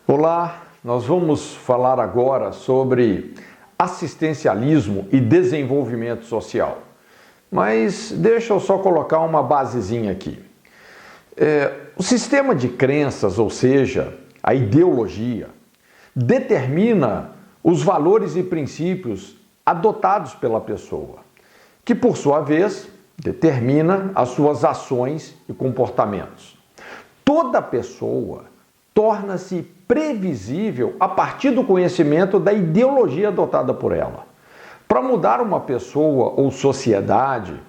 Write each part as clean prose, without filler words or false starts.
Olá, nós vamos falar agora sobre assistencialismo e desenvolvimento social. Mas deixa eu só colocar uma basezinha aqui. O sistema de crenças, ou seja, a ideologia, determina os valores e princípios adotados pela pessoa, que por sua vez determina as suas ações e comportamentos. Toda pessoa torna-se previsível a partir do conhecimento da ideologia adotada por ela. Para mudar uma pessoa ou sociedade,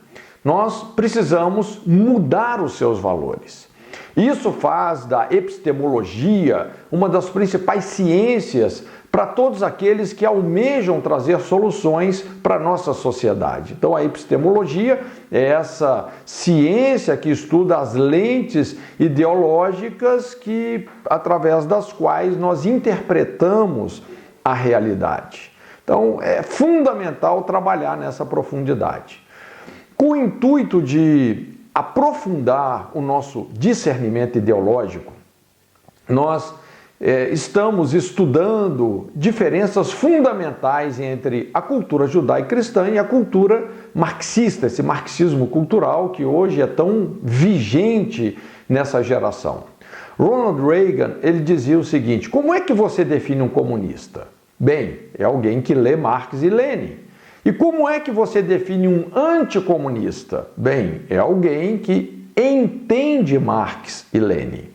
nós precisamos mudar os seus valores. Isso faz da epistemologia uma das principais ciências para todos aqueles que almejam trazer soluções para a nossa sociedade. Então, a epistemologia é essa ciência que estuda as lentes ideológicas através das quais nós interpretamos a realidade. Então, é fundamental trabalhar nessa profundidade. Com o intuito de aprofundar o nosso discernimento ideológico, nós estamos estudando diferenças fundamentais entre a cultura judaico-cristã e a cultura marxista, esse marxismo cultural que hoje é tão vigente nessa geração. Ronald Reagan, ele dizia o seguinte: como é que você define um comunista? Bem, é alguém que lê Marx e Lenin. E como é que você define um anticomunista? Bem, é alguém que entende Marx e Lenin.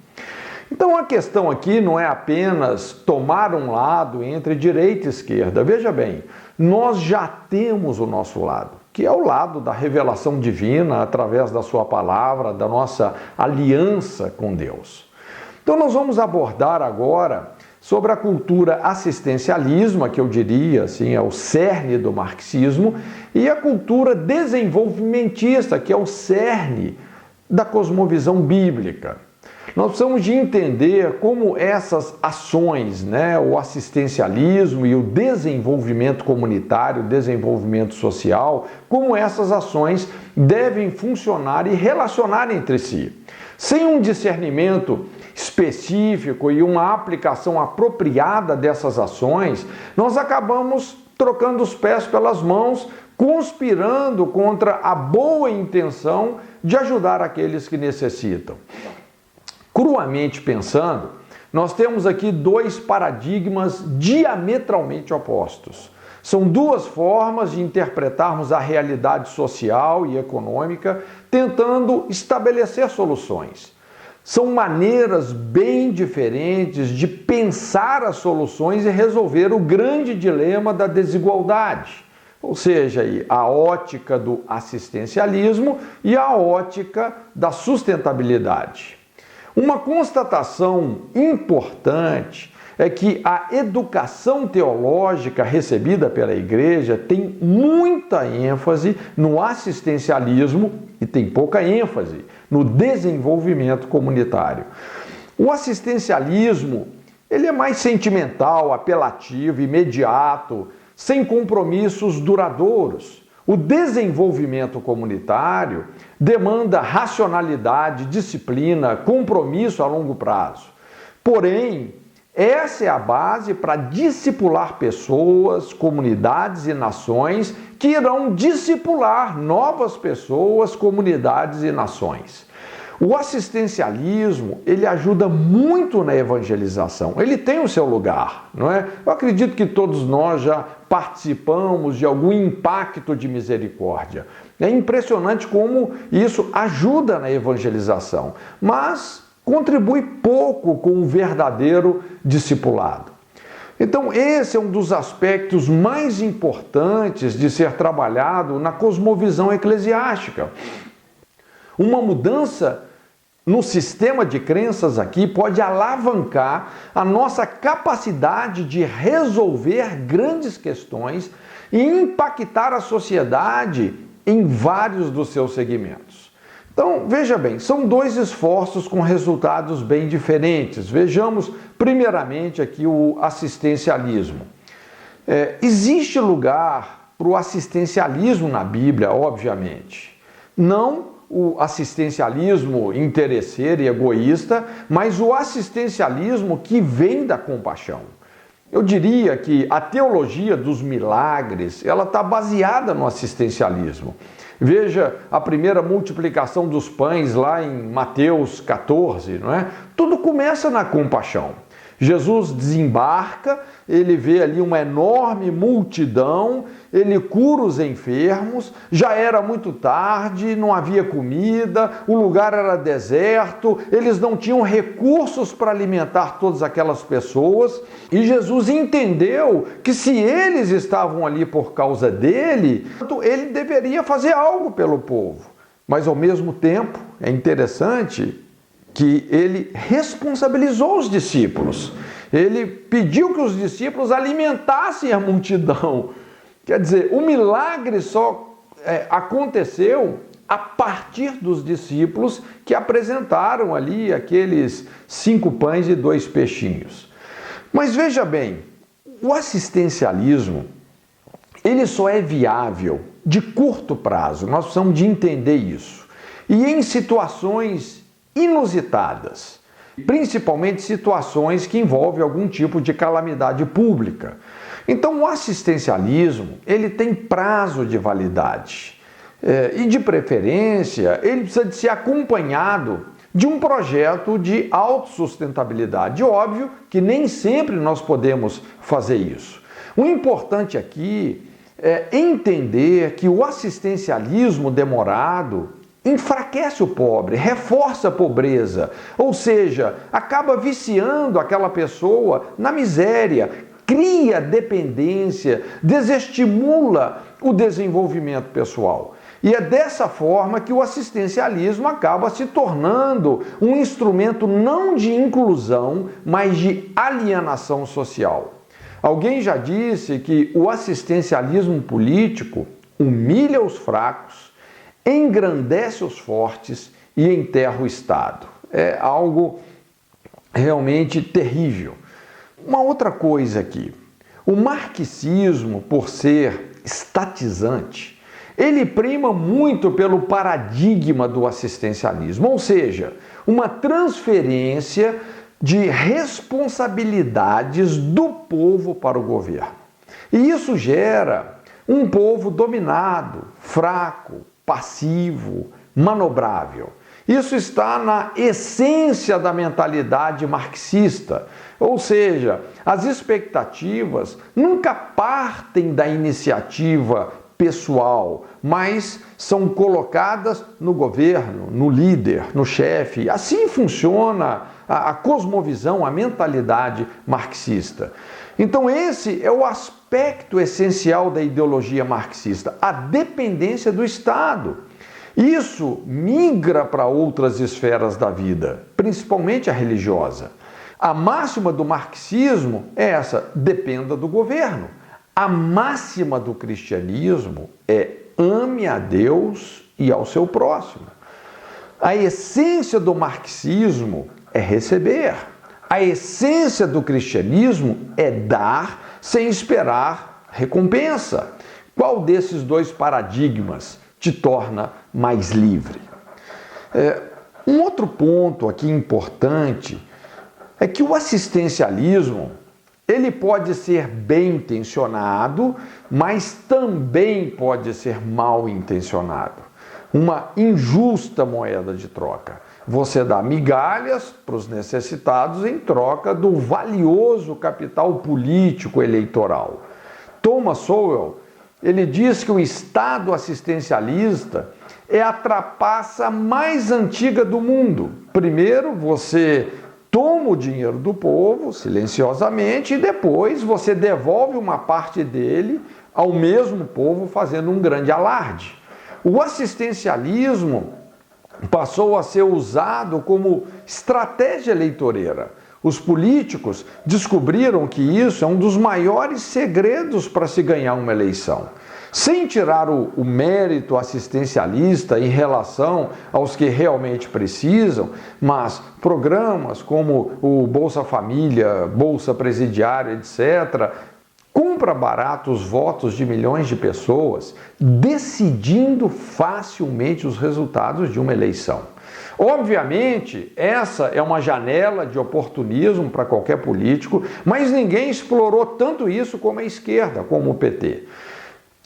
Então a questão aqui não é apenas tomar um lado entre direita e esquerda. Veja bem, nós já temos o nosso lado, que é o lado da revelação divina através da sua palavra, da nossa aliança com Deus. Então nós vamos abordar agora sobre a cultura assistencialismo, que eu diria assim, é o cerne do marxismo, e a cultura desenvolvimentista, que é o cerne da cosmovisão bíblica. Nós precisamos de entender como essas ações, o assistencialismo e o desenvolvimento comunitário, o desenvolvimento social, como essas ações devem funcionar e relacionar entre si. Sem um discernimento específico e uma aplicação apropriada dessas ações, nós acabamos trocando os pés pelas mãos, conspirando contra a boa intenção de ajudar aqueles que necessitam. Cruamente pensando, nós temos aqui dois paradigmas diametralmente opostos. São duas formas de interpretarmos a realidade social e econômica, tentando estabelecer soluções. São maneiras bem diferentes de pensar as soluções e resolver o grande dilema da desigualdade. Ou seja, a ótica do assistencialismo e a ótica da sustentabilidade. Uma constatação importante é que a educação teológica recebida pela Igreja tem muita ênfase no assistencialismo e tem pouca ênfase no desenvolvimento comunitário. O assistencialismo, ele é mais sentimental, apelativo, imediato, sem compromissos duradouros. O desenvolvimento comunitário demanda racionalidade, disciplina, compromisso a longo prazo. Porém, essa é a base para discipular pessoas, comunidades e nações que irão discipular novas pessoas, comunidades e nações. O assistencialismo, ele ajuda muito na evangelização, ele tem o seu lugar, não é? Eu acredito que todos nós já participamos de algum impacto de misericórdia. É impressionante como isso ajuda na evangelização, mas contribui pouco com o verdadeiro discipulado. Então, esse é um dos aspectos mais importantes de ser trabalhado na cosmovisão eclesiástica. Uma mudança no sistema de crenças aqui pode alavancar a nossa capacidade de resolver grandes questões e impactar a sociedade em vários dos seus segmentos. Então, veja bem, são dois esforços com resultados bem diferentes. Vejamos primeiramente aqui o assistencialismo. Existe lugar para o assistencialismo na Bíblia, obviamente. Não o assistencialismo interesseiro e egoísta, mas o assistencialismo que vem da compaixão. Eu diria que a teologia dos milagres, ela está baseada no assistencialismo. Veja a primeira multiplicação dos pães lá em Mateus 14, não é? Tudo começa na compaixão. Jesus desembarca, ele vê ali uma enorme multidão, ele cura os enfermos, já era muito tarde, não havia comida, o lugar era deserto, eles não tinham recursos para alimentar todas aquelas pessoas, e Jesus entendeu que se eles estavam ali por causa dele, ele deveria fazer algo pelo povo. Mas ao mesmo tempo, é interessante que ele responsabilizou os discípulos. Ele pediu que os discípulos alimentassem a multidão. Quer dizer, o milagre só aconteceu a partir dos discípulos que apresentaram ali aqueles 5 pães e 2 peixinhos. Mas veja bem, o assistencialismo, ele só é viável de curto prazo. Nós precisamos de entender isso. E em situações inusitadas, principalmente situações que envolvem algum tipo de calamidade pública. Então, o assistencialismo, ele tem prazo de validade e, de preferência, ele precisa de ser acompanhado de um projeto de autossustentabilidade. Óbvio que nem sempre nós podemos fazer isso. O importante aqui é entender que o assistencialismo demorado enfraquece o pobre, reforça a pobreza, ou seja, acaba viciando aquela pessoa na miséria, cria dependência, desestimula o desenvolvimento pessoal. E é dessa forma que o assistencialismo acaba se tornando um instrumento não de inclusão, mas de alienação social. Alguém já disse que o assistencialismo político humilha os fracos, engrandece os fortes e enterra o Estado. É algo realmente terrível. Uma outra coisa aqui, o marxismo, por ser estatizante, ele prima muito pelo paradigma do assistencialismo, ou seja, uma transferência de responsabilidades do povo para o governo. E isso gera um povo dominado, fraco, passivo, manobrável. Isso está na essência da mentalidade marxista, ou seja, as expectativas nunca partem da iniciativa pessoal, mas são colocadas no governo, no líder, no chefe. Assim funciona a cosmovisão, a mentalidade marxista. Então esse é o aspecto essencial da ideologia marxista, a dependência do Estado. Isso migra para outras esferas da vida, principalmente a religiosa. A máxima do marxismo é essa: dependa do governo. A máxima do cristianismo é: ame a Deus e ao seu próximo. A essência do marxismo é receber. A essência do cristianismo é dar sem esperar recompensa. Qual desses dois paradigmas te torna mais livre? Um outro ponto aqui importante é que o assistencialismo, ele pode ser bem intencionado, mas também pode ser mal intencionado. Uma injusta moeda de troca. Você dá migalhas para os necessitados em troca do valioso capital político eleitoral. Thomas Sowell, ele diz que o Estado assistencialista é a trapaça mais antiga do mundo. Primeiro, você toma o dinheiro do povo silenciosamente e depois você devolve uma parte dele ao mesmo povo fazendo um grande alarde. O assistencialismo passou a ser usado como estratégia eleitoreira. Os políticos descobriram que isso é um dos maiores segredos para se ganhar uma eleição. Sem tirar o mérito assistencialista em relação aos que realmente precisam, mas programas como o Bolsa Família, Bolsa Presidiária, etc., compra barato os votos de milhões de pessoas, decidindo facilmente os resultados de uma eleição. Obviamente, essa é uma janela de oportunismo para qualquer político, mas ninguém explorou tanto isso como a esquerda, como o PT.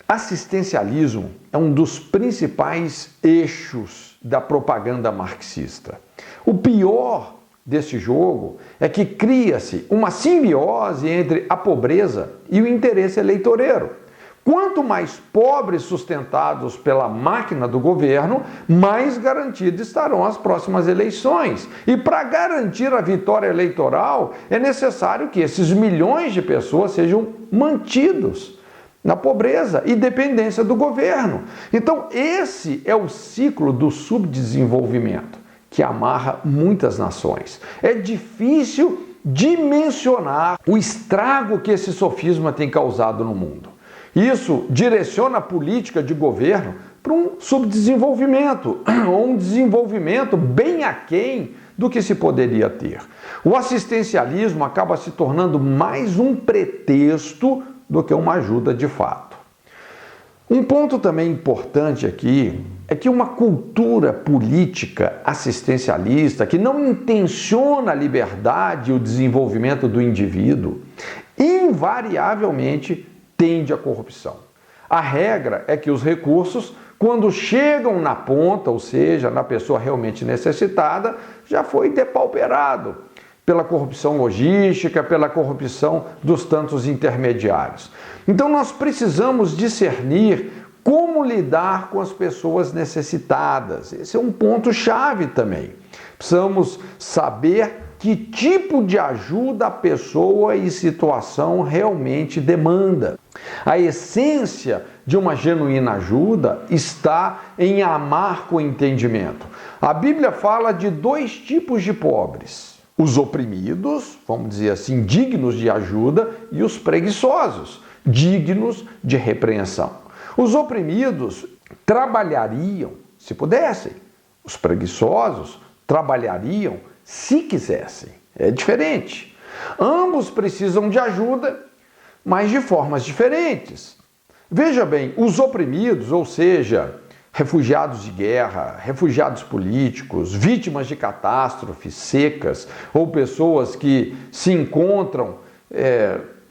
Assistencialismo é um dos principais eixos da propaganda marxista. O pior desse jogo é que cria-se uma simbiose entre a pobreza e o interesse eleitoreiro. Quanto mais pobres sustentados pela máquina do governo, mais garantidas estarão as próximas eleições. E para garantir a vitória eleitoral, é necessário que esses milhões de pessoas sejam mantidos na pobreza e dependência do governo. Então, esse é o ciclo do subdesenvolvimento que amarra muitas nações. É difícil dimensionar o estrago que esse sofisma tem causado no mundo. Isso direciona a política de governo para um subdesenvolvimento, ou um desenvolvimento bem aquém do que se poderia ter. O assistencialismo acaba se tornando mais um pretexto do que uma ajuda de fato. Um ponto também importante aqui é que uma cultura política assistencialista que não intenciona a liberdade e o desenvolvimento do indivíduo, invariavelmente tende à corrupção. A regra é que os recursos, quando chegam na ponta, ou seja, na pessoa realmente necessitada, já foi depauperado pela corrupção logística, pela corrupção dos tantos intermediários. Então nós precisamos discernir como lidar com as pessoas necessitadas. Esse é um ponto-chave também. Precisamos saber que tipo de ajuda a pessoa e situação realmente demanda. A essência de uma genuína ajuda está em amar com entendimento. A Bíblia fala de dois tipos de pobres: os oprimidos, vamos dizer assim, dignos de ajuda, e os preguiçosos, dignos de repreensão. Os oprimidos trabalhariam se pudessem, os preguiçosos trabalhariam se quisessem. É diferente. Ambos precisam de ajuda, mas de formas diferentes. Veja bem, os oprimidos, ou seja, refugiados de guerra, refugiados políticos, vítimas de catástrofes, secas, ou pessoas que se encontram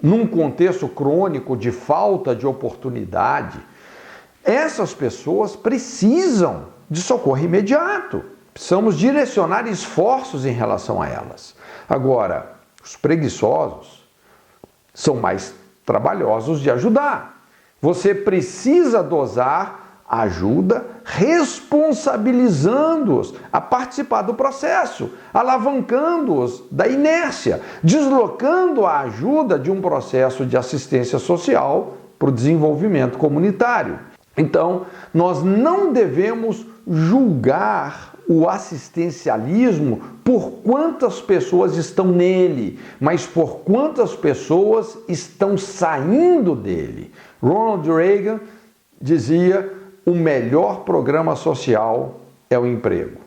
num contexto crônico de falta de oportunidade, essas pessoas precisam de socorro imediato. Precisamos direcionar esforços em relação a elas. Agora, os preguiçosos são mais trabalhosos de ajudar. Você precisa dosar a ajuda, responsabilizando-os a participar do processo, alavancando-os da inércia, deslocando a ajuda de um processo de assistência social para o desenvolvimento comunitário. Então, nós não devemos julgar o assistencialismo por quantas pessoas estão nele, mas por quantas pessoas estão saindo dele. Ronald Reagan dizia: o melhor programa social é o emprego.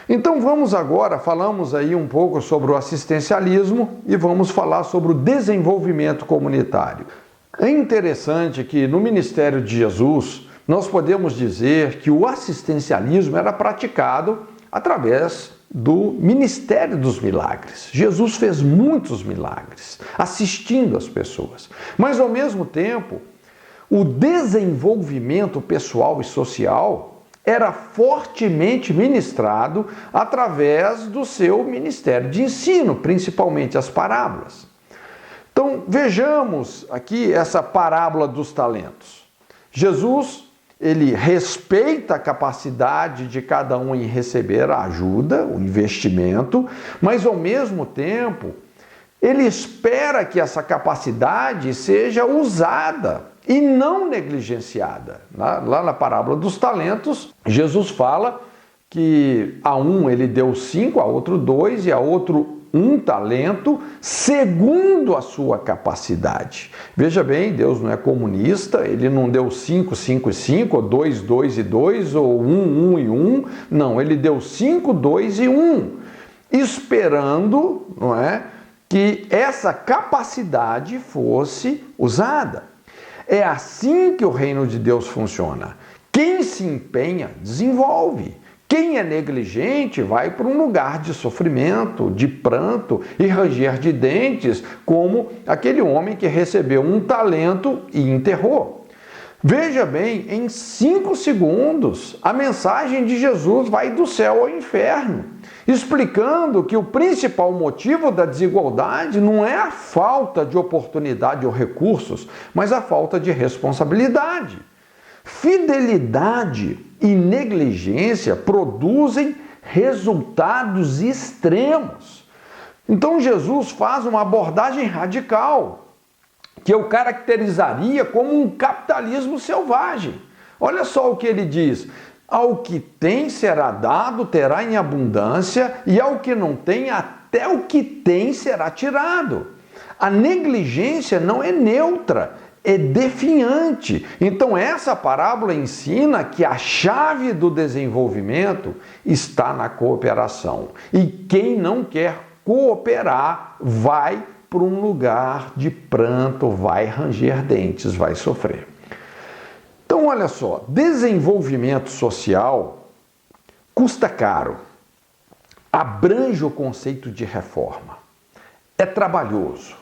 Então vamos agora, falamos aí um pouco sobre o assistencialismo e vamos falar sobre o desenvolvimento comunitário. É interessante que no ministério de Jesus nós podemos dizer que o assistencialismo era praticado através do ministério dos milagres. Jesus fez muitos milagres, assistindo as pessoas. Mas, ao mesmo tempo, o desenvolvimento pessoal e social era fortemente ministrado através do seu ministério de ensino, principalmente as parábolas. Então, vejamos aqui essa parábola dos talentos. Jesus, ele respeita a capacidade de cada um em receber a ajuda, o investimento, mas ao mesmo tempo, ele espera que essa capacidade seja usada e não negligenciada. Lá na parábola dos talentos, Jesus fala que a um ele deu 5, a outro 2 e a outro 1 talento, segundo a sua capacidade. Veja bem, Deus não é comunista, ele não deu 5, 5 e 5, ou 2, 2 e 2, ou 1, 1 e 1. Não, ele deu 5, 2 e 1, esperando, não é, que essa capacidade fosse usada. É assim que o reino de Deus funciona. Quem se empenha, desenvolve. Quem é negligente vai para um lugar de sofrimento, de pranto e ranger de dentes, como aquele homem que recebeu um talento e enterrou. Veja bem, em 5 segundos, a mensagem de Jesus vai do céu ao inferno, explicando que o principal motivo da desigualdade não é a falta de oportunidade ou recursos, mas a falta de responsabilidade. Fidelidade e negligência produzem resultados extremos. Então Jesus faz uma abordagem radical, que eu caracterizaria como um capitalismo selvagem. Olha só o que ele diz: ao que tem será dado, terá em abundância, e ao que não tem, até o que tem será tirado. A negligência não é neutra, é definhante. Então essa parábola ensina que a chave do desenvolvimento está na cooperação. E quem não quer cooperar vai para um lugar de pranto, vai ranger dentes, vai sofrer. Então, olha só, desenvolvimento social custa caro, abrange o conceito de reforma, é trabalhoso.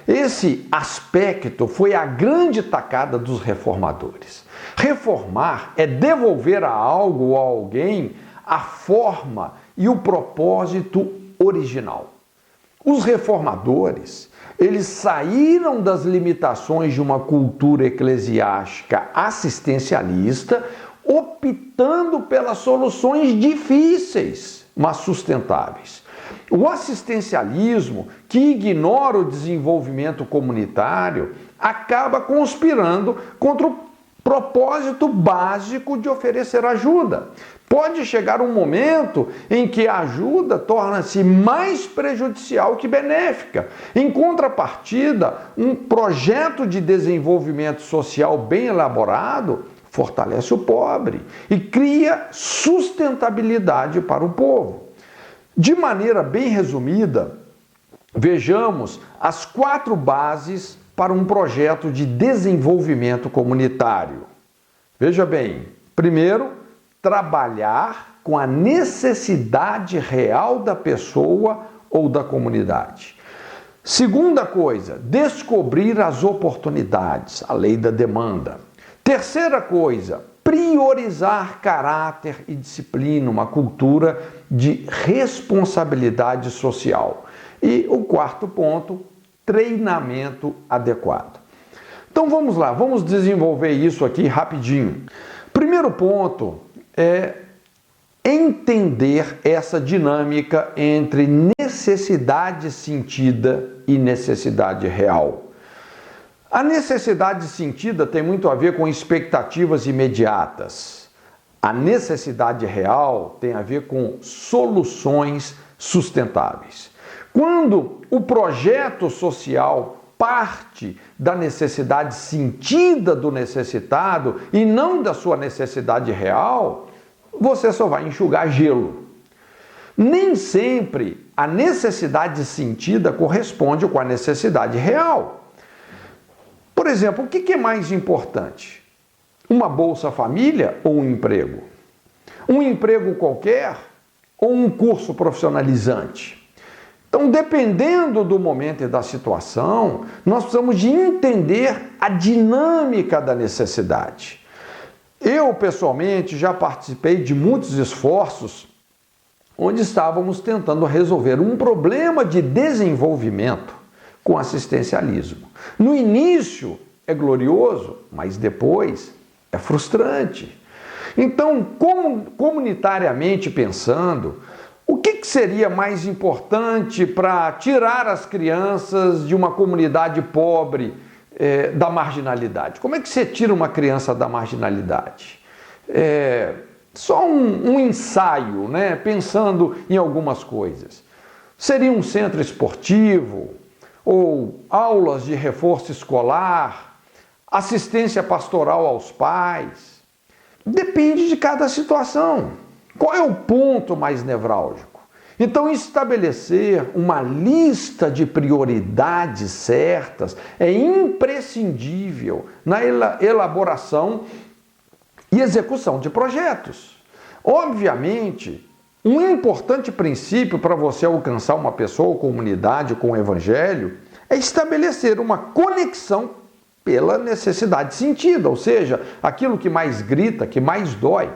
Esse aspecto foi a grande tacada dos reformadores. Reformar é devolver a algo ou a alguém a forma e o propósito original. Os reformadores, eles saíram das limitações de uma cultura eclesiástica assistencialista, optando pelas soluções difíceis, mas sustentáveis. O assistencialismo, que ignora o desenvolvimento comunitário, acaba conspirando contra o propósito básico de oferecer ajuda. Pode chegar um momento em que a ajuda torna-se mais prejudicial que benéfica. Em contrapartida, um projeto de desenvolvimento social bem elaborado fortalece o pobre e cria sustentabilidade para o povo. De maneira bem resumida, vejamos as 4 bases para um projeto de desenvolvimento comunitário. Veja bem, primeiro, trabalhar com a necessidade real da pessoa ou da comunidade. Segunda coisa, descobrir as oportunidades, a lei da demanda. Terceira coisa, priorizar caráter e disciplina, uma cultura de responsabilidade social. E o 4º ponto, treinamento adequado. Então vamos lá, vamos desenvolver isso aqui rapidinho. Primeiro ponto é entender essa dinâmica entre necessidade sentida e necessidade real. A necessidade sentida tem muito a ver com expectativas imediatas. A necessidade real tem a ver com soluções sustentáveis. Quando o projeto social parte da necessidade sentida do necessitado e não da sua necessidade real, você só vai enxugar gelo. Nem sempre a necessidade sentida corresponde com a necessidade real. Por exemplo, o que é mais importante? Uma Bolsa Família ou um emprego? Um emprego qualquer ou um curso profissionalizante? Então, dependendo do momento e da situação, nós precisamos de entender a dinâmica da necessidade. Eu, pessoalmente, já participei de muitos esforços onde estávamos tentando resolver um problema de desenvolvimento com assistencialismo. No início é glorioso, mas depois é frustrante. Então, comunitariamente pensando, o que seria mais importante para tirar as crianças de uma comunidade pobre da marginalidade? Como é que você tira uma criança da marginalidade? Só um ensaio, né? Pensando em algumas coisas. Seria um centro esportivo, ou aulas de reforço escolar, assistência pastoral aos pais? Depende de cada situação. Qual é o ponto mais nevrálgico? Então, estabelecer uma lista de prioridades certas é imprescindível na elaboração e execução de projetos. Obviamente, um importante princípio para você alcançar uma pessoa ou comunidade com o Evangelho é estabelecer uma conexão pela necessidade sentida, ou seja, aquilo que mais grita, que mais dói.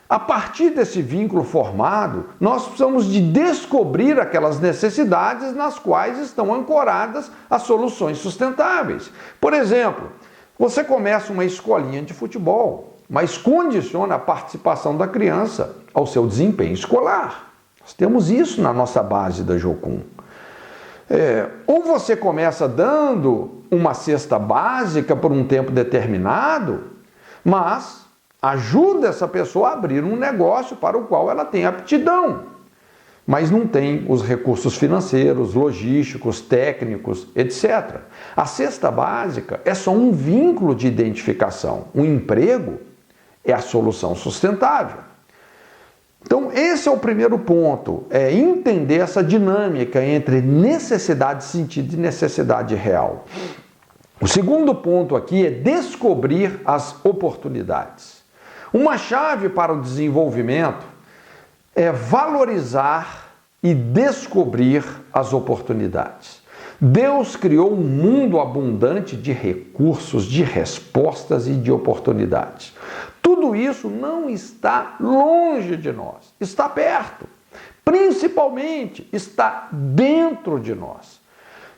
A partir desse vínculo formado, nós precisamos de descobrir aquelas necessidades nas quais estão ancoradas as soluções sustentáveis. Por exemplo, você começa uma escolinha de futebol, mas condiciona a participação da criança ao seu desempenho escolar. Nós temos isso na nossa base da Jocum. Ou você começa dando uma cesta básica por um tempo determinado, mas ajuda essa pessoa a abrir um negócio para o qual ela tem aptidão, mas não tem os recursos financeiros, logísticos, técnicos, etc. A cesta básica é só um vínculo de identificação. O emprego é a solução sustentável. Então, esse é o primeiro ponto, é entender essa dinâmica entre necessidade sentida e necessidade real. O segundo ponto aqui é descobrir as oportunidades. Uma chave para o desenvolvimento é valorizar e descobrir as oportunidades. Deus criou um mundo abundante de recursos, de respostas e de oportunidades. Tudo isso não está longe de nós, está perto. Principalmente, está dentro de nós.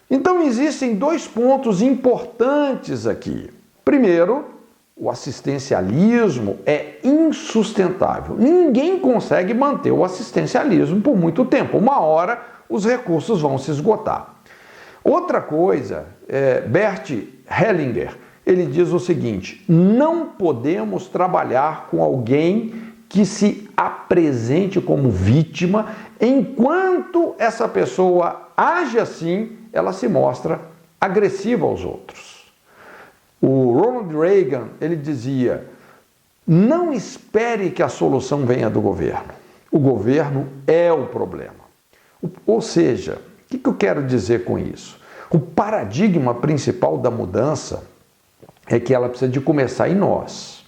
Então, existem dois pontos importantes aqui. Primeiro, o assistencialismo é insustentável. Ninguém consegue manter o assistencialismo por muito tempo. Uma hora, os recursos vão se esgotar. Outra coisa, Bert Hellinger, ele diz o seguinte: não podemos trabalhar com alguém que se apresente como vítima, enquanto essa pessoa age assim, ela se mostra agressiva aos outros. O Ronald Reagan, ele dizia: não espere que a solução venha do governo. O governo é o problema. Ou seja, o que eu quero dizer com isso? O paradigma principal da mudança é que ela precisa de começar em nós.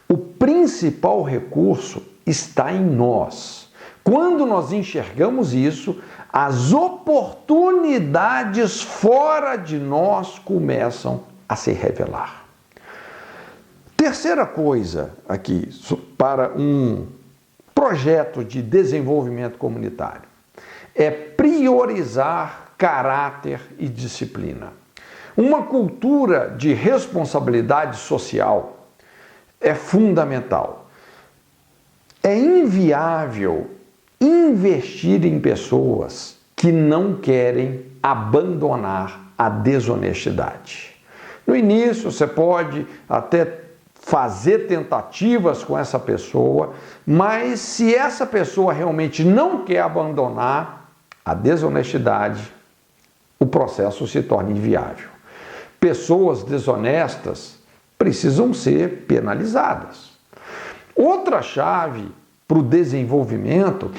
O principal recurso está em nós. Quando nós enxergamos isso, as oportunidades fora de nós começam a se revelar. Terceira coisa aqui, para um projeto de desenvolvimento comunitário, é priorizar caráter e disciplina. Uma cultura de responsabilidade social é fundamental. É inviável investir em pessoas que não querem abandonar a desonestidade. No início, você pode até fazer tentativas com essa pessoa, mas se essa pessoa realmente não quer abandonar a desonestidade, o processo se torna inviável. Pessoas desonestas precisam ser penalizadas. Outra chave para o desenvolvimento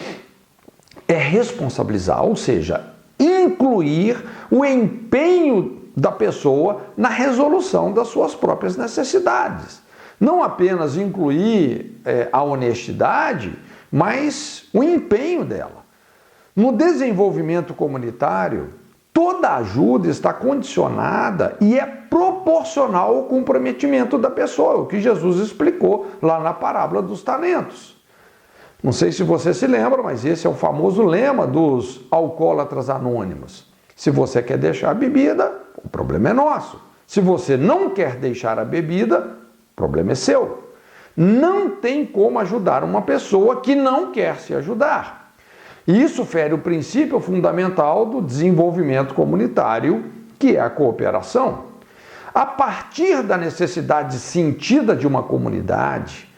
é responsabilizar, ou seja, incluir o empenho da pessoa na resolução das suas próprias necessidades. Não apenas incluir a honestidade, mas o empenho dela. No desenvolvimento comunitário, toda ajuda está condicionada e é proporcional ao comprometimento da pessoa, o que Jesus explicou lá na parábola dos talentos. Não sei se você se lembra, mas esse é o famoso lema dos alcoólatras anônimos. Se você quer deixar a bebida, o problema é nosso. Se você não quer deixar a bebida, o problema é seu. Não tem como ajudar uma pessoa que não quer se ajudar. E isso fere o princípio fundamental do desenvolvimento comunitário, que é a cooperação. A partir da necessidade sentida de uma comunidade,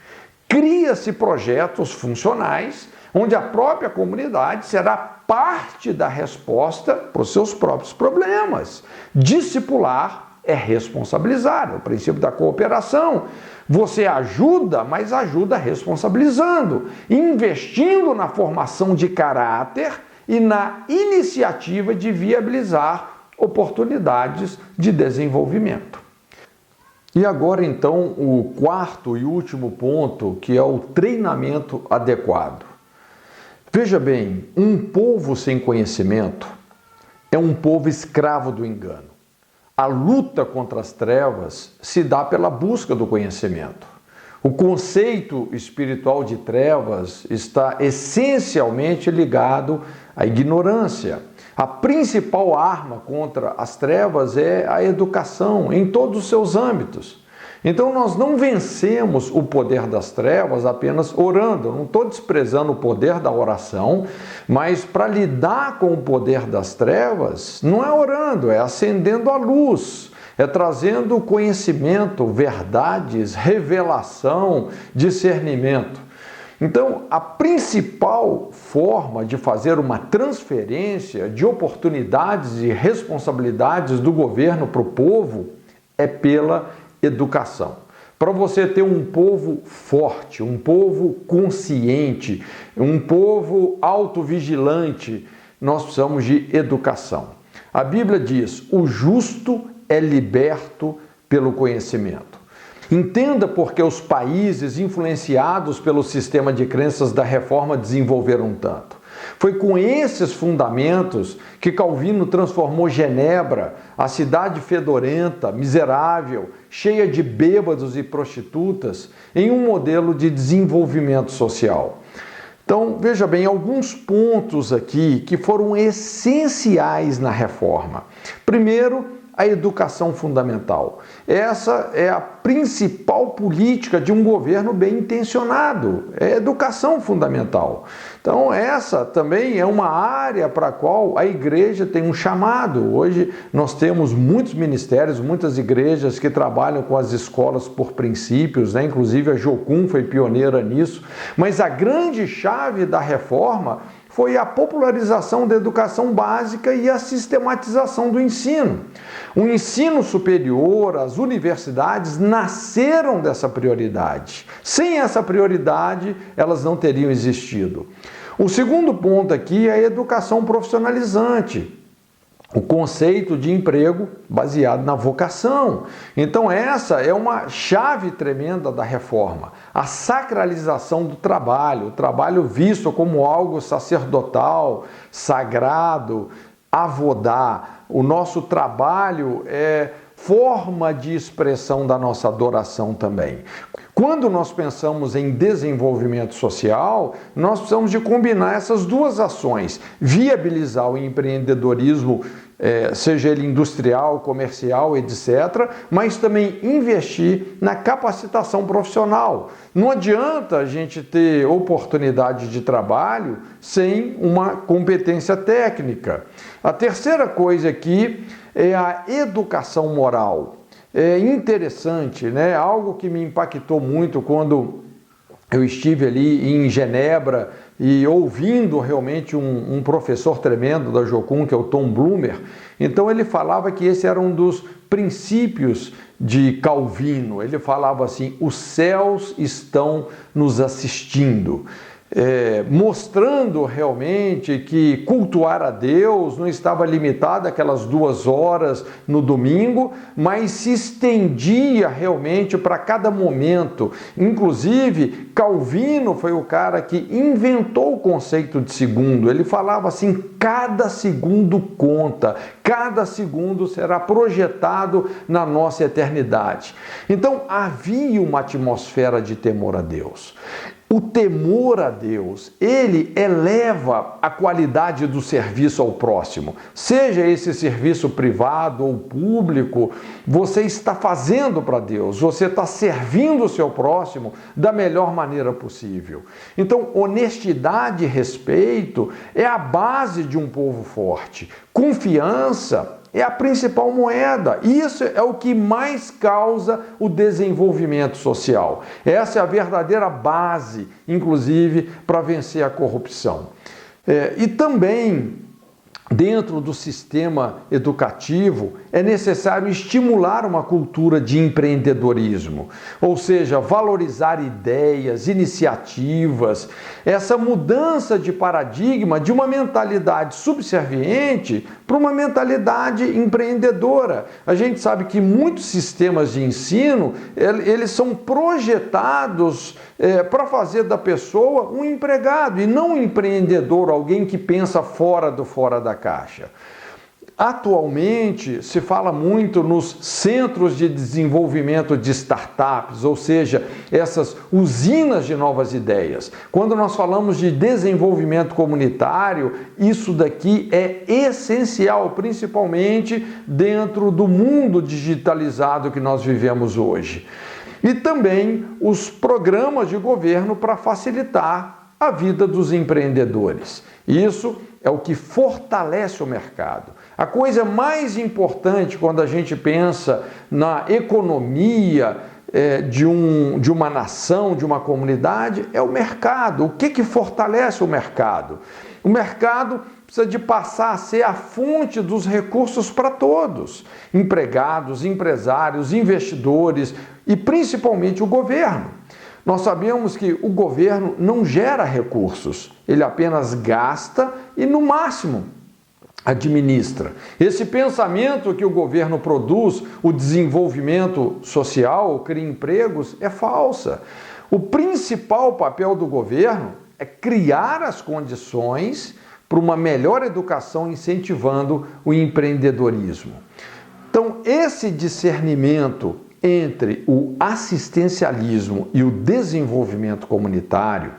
cria-se projetos funcionais, onde a própria comunidade será parte da resposta para os seus próprios problemas. Discipular é responsabilizar, é o princípio da cooperação. Você ajuda, mas ajuda responsabilizando, investindo na formação de caráter e na iniciativa de viabilizar oportunidades de desenvolvimento. E agora então o quarto e último ponto, que é o treinamento adequado. Veja bem, um povo sem conhecimento é um povo escravo do engano. A luta contra as trevas se dá pela busca do conhecimento. O conceito espiritual de trevas está essencialmente ligado à ignorância. A principal arma contra as trevas é a educação em todos os seus âmbitos. Então nós não vencemos o poder das trevas apenas orando. Eu não estou desprezando o poder da oração, mas para lidar com o poder das trevas, não é orando, é acendendo a luz, é trazendo conhecimento, verdades, revelação, discernimento. Então, a principal forma de fazer uma transferência de oportunidades e responsabilidades do governo para o povo é pela educação. Para você ter um povo forte, um povo consciente, um povo autovigilante, nós precisamos de educação. A Bíblia diz: o justo é liberto pelo conhecimento. Entenda por que os países influenciados pelo sistema de crenças da Reforma desenvolveram tanto. Foi com esses fundamentos que Calvino transformou Genebra, a cidade fedorenta, miserável, cheia de bêbados e prostitutas, em um modelo de desenvolvimento social. Então, veja bem, alguns pontos aqui que foram essenciais na Reforma. Primeiro, a educação fundamental. Essa é a principal política de um governo bem intencionado, é a educação fundamental. Então essa também é uma área para a qual a igreja tem um chamado. Hoje nós temos muitos ministérios, muitas igrejas que trabalham com as escolas por princípios, né? Inclusive a Jocum foi pioneira nisso, mas a grande chave da reforma foi a popularização da educação básica e a sistematização do ensino. O ensino superior, as universidades nasceram dessa prioridade. Sem essa prioridade, elas não teriam existido. O segundo ponto aqui é a educação profissionalizante. O conceito de emprego baseado na vocação. Então essa é uma chave tremenda da reforma. A sacralização do trabalho, o trabalho visto como algo sacerdotal, sagrado, avodá. O nosso trabalho é forma de expressão da nossa adoração também. Quando nós pensamos em desenvolvimento social, nós precisamos de combinar essas duas ações, viabilizar o empreendedorismo, seja ele industrial, comercial, etc., mas também investir na capacitação profissional. Não adianta a gente ter oportunidade de trabalho sem uma competência técnica. A terceira coisa aqui é a educação moral. É interessante, né? Algo que me impactou muito quando eu estive ali em Genebra e ouvindo realmente um professor tremendo da Jocum, que é o Tom Bloomer. Então ele falava que esse era um dos princípios de Calvino. Ele falava assim: os céus estão nos assistindo. Mostrando realmente que cultuar a Deus não estava limitado àquelas 2 horas no domingo, mas se estendia realmente para cada momento. Inclusive, Calvino foi o cara que inventou o conceito de segundo. Ele falava assim: cada segundo conta, cada segundo será projetado na nossa eternidade. Então, havia uma atmosfera de temor a Deus. O temor a Deus, ele eleva a qualidade do serviço ao próximo. Seja esse serviço privado ou público, você está fazendo para Deus, você está servindo o seu próximo da melhor maneira possível. Então, honestidade e respeito é a base de um povo forte. Confiança é a principal moeda. Isso é o que mais causa o desenvolvimento social. Essa é a verdadeira base, inclusive, para vencer a corrupção. E também dentro do sistema educativo, é necessário estimular uma cultura de empreendedorismo, ou seja, valorizar ideias, iniciativas, essa mudança de paradigma de uma mentalidade subserviente para uma mentalidade empreendedora. A gente sabe que muitos sistemas de ensino, eles são projetados para fazer da pessoa um empregado e não um empreendedor, alguém que pensa fora da caixa. Atualmente se fala muito nos centros de desenvolvimento de startups, ou seja, essas usinas de novas ideias. Quando nós falamos de desenvolvimento comunitário, isso daqui é essencial, principalmente dentro do mundo digitalizado que nós vivemos hoje. E também os programas de governo para facilitar a vida dos empreendedores. Isso é o que fortalece o mercado. A coisa mais importante quando a gente pensa na economia de uma nação, de uma comunidade, é o mercado. O que fortalece o mercado? O mercado precisa de passar a ser a fonte dos recursos para todos. Empregados, empresários, investidores e principalmente o governo. Nós sabemos que o governo não gera recursos, ele apenas gasta e, no máximo, administra. Esse pensamento que o governo produz, o desenvolvimento social, cria empregos, é falsa. O principal papel do governo é criar as condições para uma melhor educação, incentivando o empreendedorismo. Então, esse discernimento entre o assistencialismo e o desenvolvimento comunitário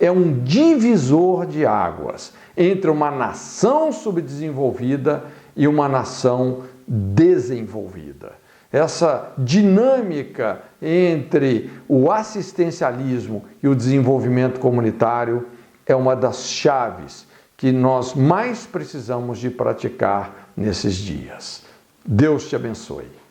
é um divisor de águas entre uma nação subdesenvolvida e uma nação desenvolvida. Essa dinâmica entre o assistencialismo e o desenvolvimento comunitário é uma das chaves que nós mais precisamos de praticar nesses dias. Deus te abençoe.